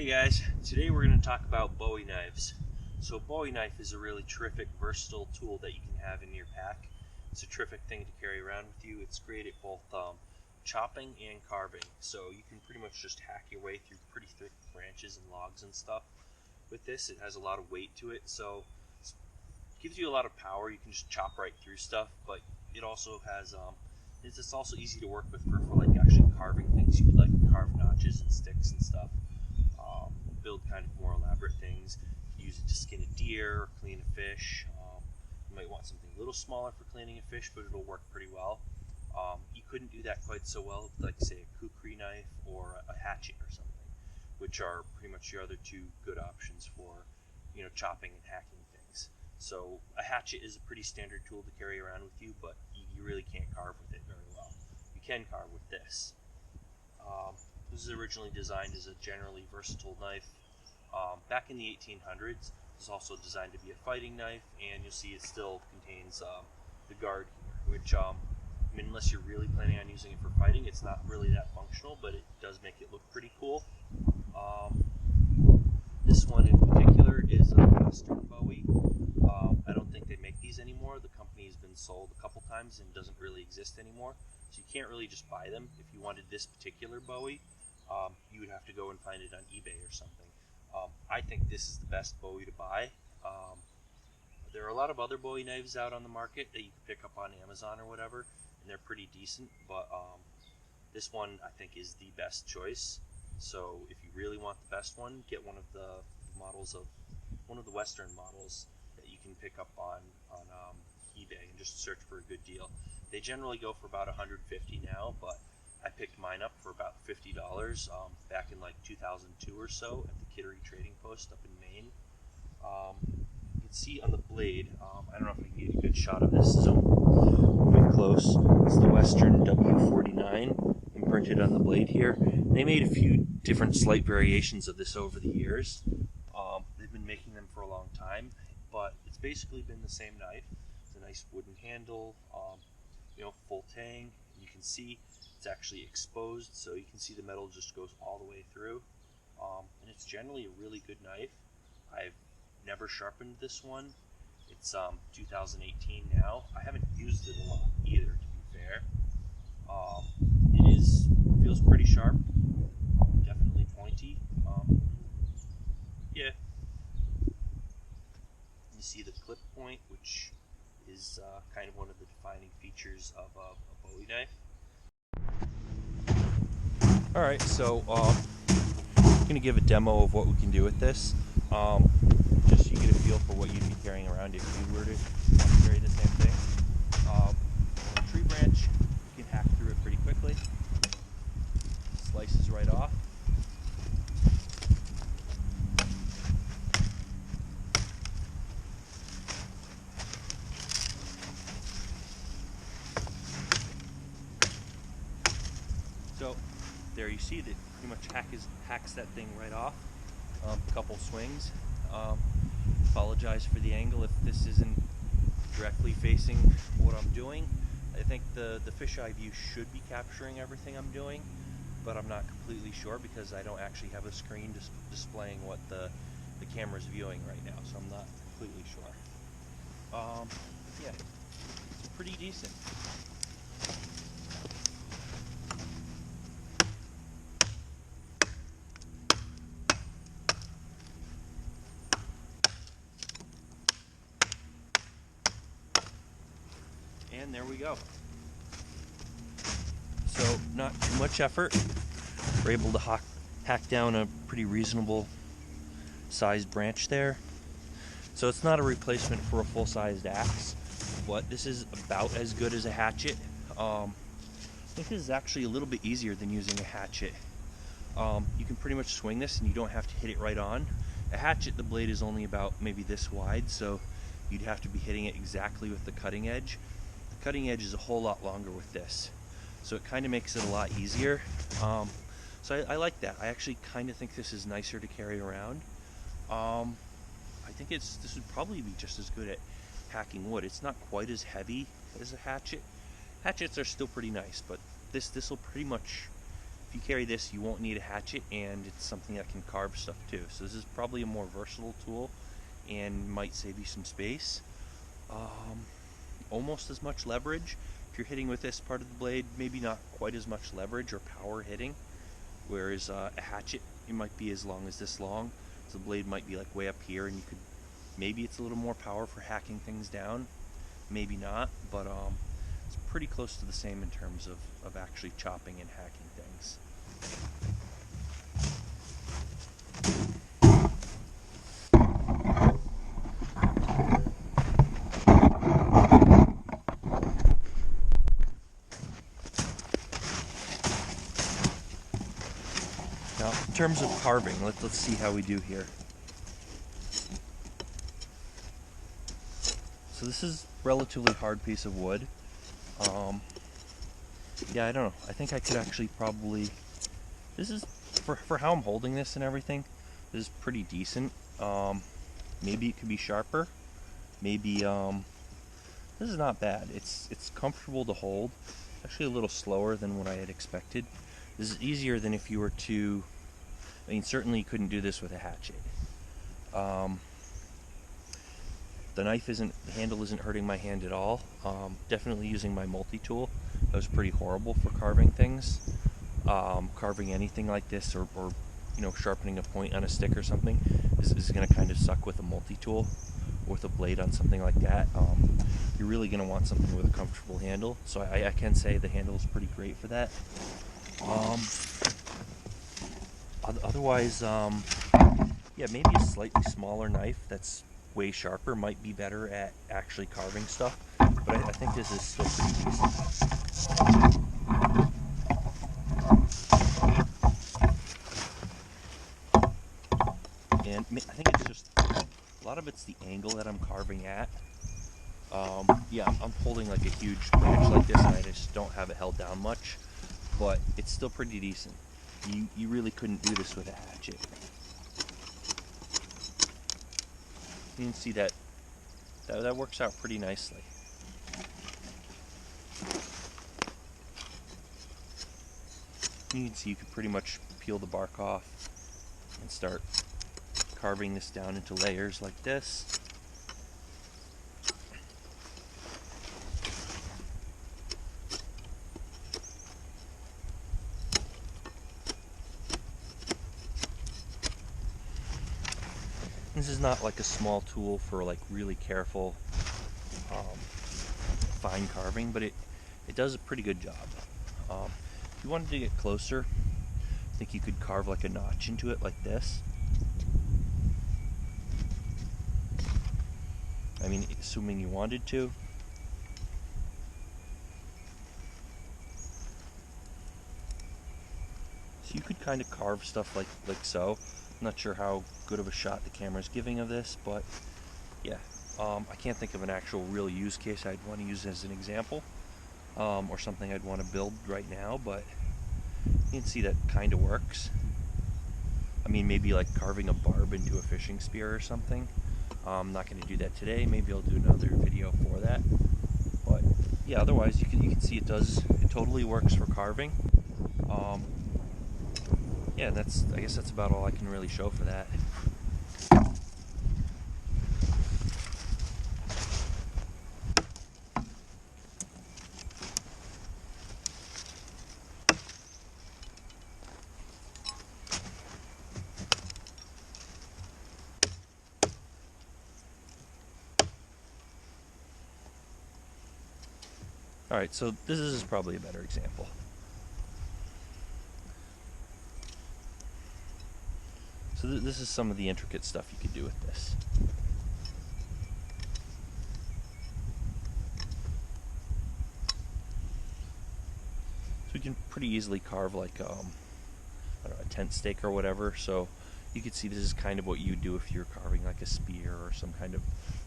Hey guys, today we're going to talk about Bowie knives. So Bowie knife is a really terrific, versatile tool that you can have in your pack. It's a terrific thing to carry around with you. It's great at both chopping and carving. So you can pretty much just hack your way through pretty thick branches and logs and stuff. With this, it has a lot of weight to it, so it gives you a lot of power. You can just chop right through stuff, but it also has it's also easy to work with for like actually carving things. You could like carve notches and sticks and stuff. Build kind of more elaborate things. Use it to skin a deer or clean a fish. You might want something a little smaller for cleaning a fish, but it'll work pretty well. You couldn't do that quite so well with, like, say, a kukri knife or a hatchet or something, which are pretty much your other two good options for, chopping and hacking things. So a hatchet is a pretty standard tool to carry around with you, but you really can't carve with it very well. You can carve with this. This was originally designed as a generally versatile knife. Back in the 1800s, it was also designed to be a fighting knife, and you'll see it still contains the guard here, which, unless you're really planning on using it for fighting, it's not really that functional, but it does make it look pretty cool. This one in particular is a Western Bowie. I don't think they make these anymore. The company has been sold a couple times and doesn't really exist anymore, so you can't really just buy them. If you wanted this particular Bowie, you would have to go and find it on eBay or something. I think this is the best Bowie to buy. There are a lot of other Bowie knives out on the market that you can pick up on Amazon or whatever, and they're pretty decent, but this one I think is the best choice. So if you really want the best one, get one of the Western models that you can pick up on eBay and just search for a good deal. They generally go for about $150 now, but I picked mine up for about $50 back in like 2002 or so at the Kittery Trading Post up in Maine. You can see on the blade, I don't know if I can get a good shot of this, so moving close, it's the Western W49 imprinted on the blade here. They made a few different slight variations of this over the years. They've been making them for a long time, but it's basically been the same knife. It's a nice wooden handle, full tang. You can see it's actually exposed, so you can see the metal just goes all the way through. And it's generally a really good knife. I've never sharpened this one. It's 2018 now. I haven't used it a lot either, to be fair. Feels pretty sharp, definitely pointy. Yeah. You see the clip point, which is kind of one of the defining features of a Bowie knife. Alright, so I'm going to give a demo of what we can do with this, just so you get a feel for what you'd be carrying around if you were to want to carry the same thing. A tree branch, you can hack through it pretty quickly. Slices right off. So there you see that pretty much hacks that thing right off. A couple swings. Apologize for the angle if this isn't directly facing what I'm doing. I think the fisheye view should be capturing everything I'm doing, but I'm not completely sure because I don't actually have a screen displaying what the camera's viewing right now, so I'm not completely sure. Yeah, it's pretty decent. And there we go. So not too much effort. We're able to hack down a pretty reasonable sized branch there. So it's not a replacement for a full-sized axe, but this is about as good as a hatchet. I think this is actually a little bit easier than using a hatchet. You can pretty much swing this and you don't have to hit it right on. A hatchet, the blade is only about maybe this wide, so you'd have to be hitting it exactly with the cutting edge. The cutting edge is a whole lot longer with this, so it kind of makes it a lot easier. So I like that. I actually kind of think this is nicer to carry around. I think this would probably be just as good at hacking wood. It's not quite as heavy as a hatchet. Hatchets are still pretty nice, but this will pretty much if you carry this, you won't need a hatchet, and it's something that can carve stuff too. So this is probably a more versatile tool and might save you some space. Almost as much leverage. If you're hitting with this part of the blade, maybe not quite as much leverage or power hitting, whereas a hatchet, it might be as long as this long, so the blade might be like way up here, and you could, maybe it's a little more power for hacking things down, maybe not, but it's pretty close to the same in terms of actually chopping and hacking things. Now, in terms of carving, let's see how we do here. So this is a relatively hard piece of wood. Yeah, I don't know. I think I could actually probably... This is, for how I'm holding this and everything, this is pretty decent. Maybe it could be sharper. Maybe, this is not bad. It's comfortable to hold. Actually a little slower than what I had expected. This is easier than if you were to... I mean, certainly you couldn't do this with a hatchet. The handle isn't hurting my hand at all. Definitely using my multi-tool. That was pretty horrible for carving things. Carving anything like this, or you know, sharpening a point on a stick or something, is going to kind of suck with a multi-tool, with a blade on something like that. You're really going to want something with a comfortable handle. So I can say the handle is pretty great for that. Otherwise, yeah, maybe a slightly smaller knife that's way sharper might be better at actually carving stuff, but I think this is still pretty decent. And I think it's just, a lot of it's the angle that I'm carving at. Yeah, I'm holding like a huge branch like this, and I just don't have it held down much, but it's still pretty decent. You really couldn't do this with a hatchet. You can see that works out pretty nicely. You can see you can pretty much peel the bark off and start carving this down into layers like this. This is not like a small tool for like really careful fine carving, but it does a pretty good job. If you wanted to get closer, I think you could carve like a notch into it like this. I mean, assuming you wanted to. So you could kind of carve stuff like so. I'm not sure how good of a shot the camera's giving of this, but yeah, I can't think of an actual real use case I'd want to use as an example, or something I'd want to build right now, but you can see that kind of works. I mean, maybe like carving a barb into a fishing spear or something. I'm not going to do that today. Maybe I'll do another video for that. But yeah, otherwise you can see it totally works for carving. Yeah, I guess that's about all I can really show for that. Alright, so this is probably a better example. So this is some of the intricate stuff you could do with this. So we can pretty easily carve like I don't know, a tent stake or whatever. So you can see this is kind of what you do if you're carving like a spear or some kind of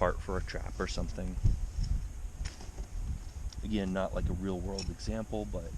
part for a trap or something. Again, not like a real world example, but